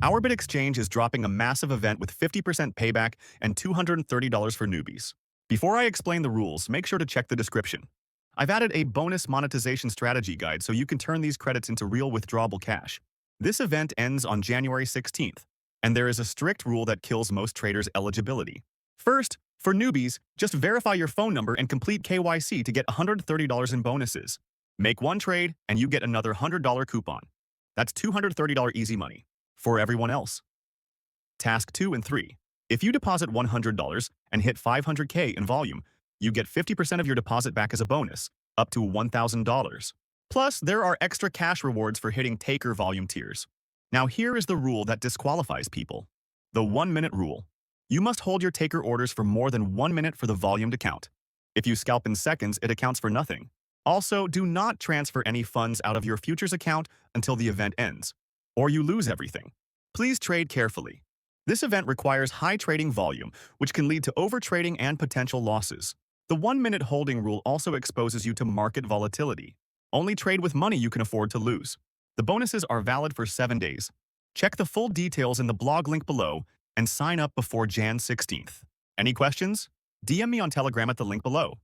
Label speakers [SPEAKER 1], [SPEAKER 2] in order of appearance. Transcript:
[SPEAKER 1] Ourbit Exchange is dropping a massive event with 50% payback and $230 for newbies. Before I explain the rules, make sure to check the description. I've added a bonus monetization strategy guide so you can turn these credits into real withdrawable cash. This event ends on January 16th, and there is a strict rule that kills most traders' eligibility. First, for newbies, just verify your phone number and complete KYC to get $130 in bonuses. Make one trade, and you get another $100 coupon. That's $230 easy money. For everyone else. Task 2 and 3. If you deposit $100 and hit 500K in volume, you get 50% of your deposit back as a bonus, up to $1,000. Plus, there are extra cash rewards for hitting taker volume tiers. Now here is the rule that disqualifies people. The 1-minute rule. You must hold your taker orders for more than 1 minute for the volume to count. If you scalp in seconds, it accounts for nothing. Also, do not transfer any funds out of your futures account until the event ends, or you lose everything. Please trade carefully. This event requires high trading volume, which can lead to overtrading and potential losses. The 1-minute holding rule also exposes you to market volatility. Only trade with money you can afford to lose. The bonuses are valid for 7 days. Check the full details in the blog link below and sign up before Jan 16th. Any questions? DM me on Telegram at the link below.